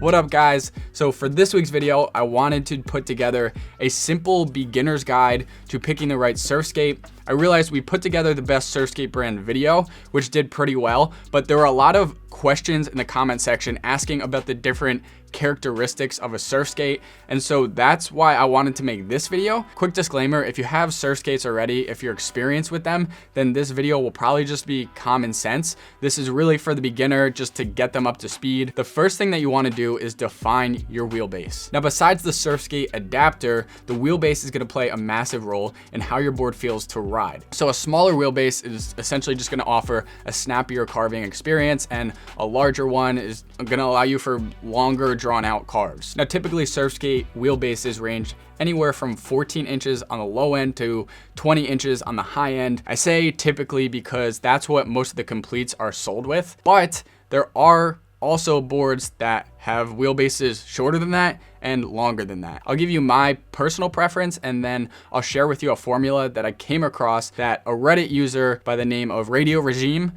What up guys? So for this week's video, I wanted to put together a simple beginner's guide to picking the right surf skate. I realized we put together the best surf skate brand video, which did pretty well, but there were a lot of questions in the comment section asking about the different characteristics of a surf skate, and so that's why I wanted to make this video. Quick disclaimer, if you have surf skates already, if you're experienced with them, then this video will probably just be common sense. This is really for the beginner, just to get them up to speed. The first thing that you want to do is define your wheelbase. Now, besides the Surfskate adapter, the wheelbase is going to play a massive role in how your board feels to ride. So a smaller wheelbase is essentially just going to offer a snappier carving experience, and a larger one is going to allow you for longer drawn out carves. Now, typically Surfskate wheelbases range anywhere from 14 inches on the low end to 20 inches on the high end. I say typically because that's what most of the completes are sold with, but there are also boards that have wheelbases shorter than that and longer than that. I'll give you my personal preference, and then I'll share with you a formula that I came across that a Reddit user by the name of Radio Regime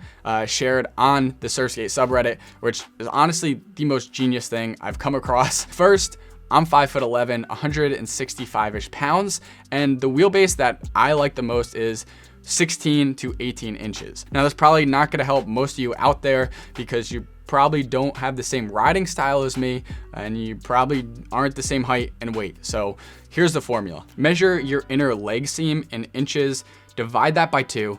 shared on the Surfskate subreddit, which is honestly the most genius thing I've come across. First, I'm 5'11", 165-ish pounds, and the wheelbase that I like the most is 16 to 18 inches. Now, that's probably not gonna help most of you out there because you probably don't have the same riding style as me, and you probably aren't the same height and weight. So here's the formula. Measure your inner leg seam in inches, divide that by 2,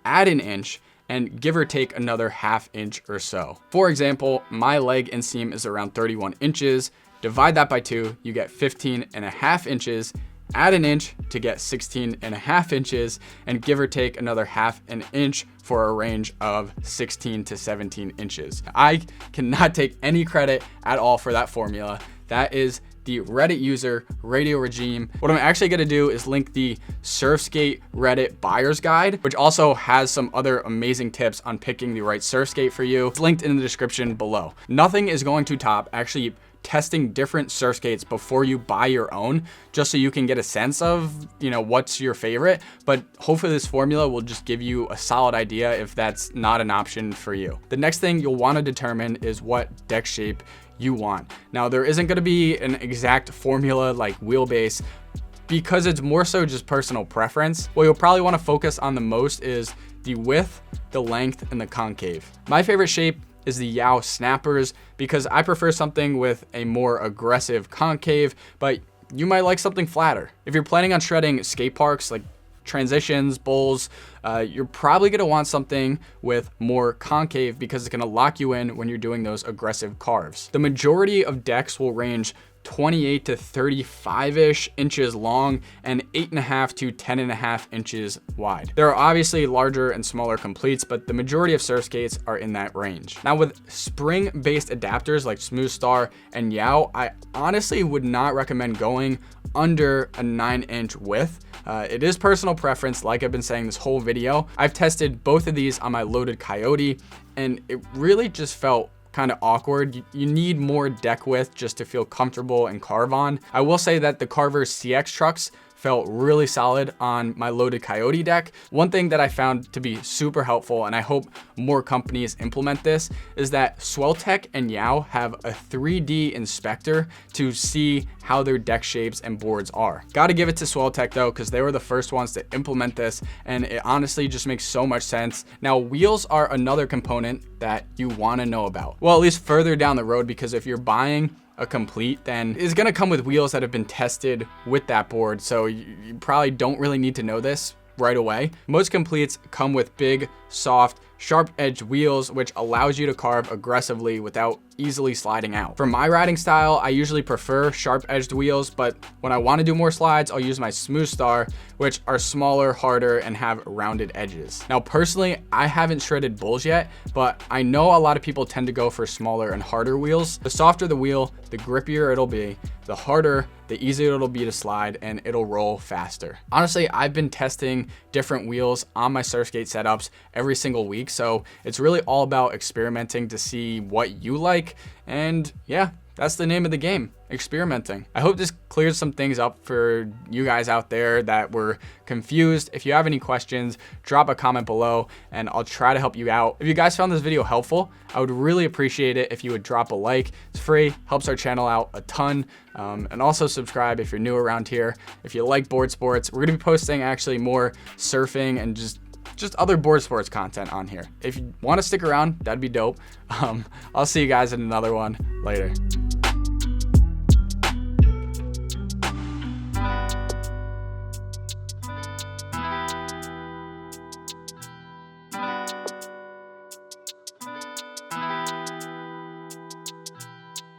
add an inch, and give or take another ½ inch or so. For example, my leg inseam is around 31 inches. Divide that by 2, you get 15.5 inches. Add an inch to get 16.5 inches, and give or take another ½ an inch for a range of 16 to 17 inches. I cannot take any credit at all for that formula. That is the Reddit user Radio Regime. What I'm actually gonna do is link the Surfskate Reddit buyer's guide, which also has some other amazing tips on picking the right surf skate for you. It's linked in the description below. Nothing is going to top actually testing different surf skates before you buy your own, just so you can get a sense of, what's your favorite. But hopefully this formula will just give you a solid idea if that's not an option for you. The next thing you'll want to determine is what deck shape you want. Now, there isn't going to be an exact formula like wheelbase, because it's more so just personal preference. What you'll probably want to focus on the most is the width, the length, and the concave. My favorite shape is the Yao snappers, because I prefer something with a more aggressive concave, but you might like something flatter. If you're planning on shredding skate parks like transitions, bowls, you're probably gonna want something with more concave because it's gonna lock you in when you're doing those aggressive carves. The majority of decks will range 28 to 35-ish inches long and 8.5 to 10.5 inches wide. There are obviously larger and smaller completes, but the majority of surf skates are in that range. Now, with spring-based adapters like Smooth Star and Yao, I honestly would not recommend going under a 9-inch width. It is personal preference, like I've been saying this whole video. I've tested both of these on my loaded Coyote, and it really just felt kind of awkward. You need more deck width just to feel comfortable and carve on. I will say that the Carver CX trucks felt really solid on my loaded Coyote deck. One thing that I found to be super helpful, and I hope more companies implement this, is that Swelltech and Yao have a 3D inspector to see how their deck shapes and boards are. Gotta give it to Swelltech though, because they were the first ones to implement this, and it honestly just makes so much sense. Now, wheels are another component that you wanna know about. Well, at least further down the road, because if you're buying a complete, then it's gonna come with wheels that have been tested with that board, so you probably don't really need to know this right away. Most completes come with big, soft, sharp-edged wheels, which allows you to carve aggressively without easily sliding out. For my riding style, I usually prefer sharp-edged wheels, but when I want to do more slides, I'll use my Smooth Star, which are smaller, harder, and have rounded edges. Now, personally, I haven't shredded bulls yet, but I know a lot of people tend to go for smaller and harder wheels. The softer the wheel, the grippier it'll be. The harder, the easier it'll be to slide, and it'll roll faster. Honestly, I've been testing different wheels on my Surfskate setups every single week, so it's really all about experimenting to see what you like, and yeah, that's the name of the game, experimenting. I hope this clears some things up for you guys out there that were confused. If you have any questions, drop a comment below and I'll try to help you out. If you guys found this video helpful, I would really appreciate it if you would drop a like. It's free, helps our channel out a ton. And also subscribe if you're new around here. If you like board sports, we're gonna be posting actually more surfing and just other board sports content on here. If you want to stick around, that'd be dope. I'll see you guys in another one later.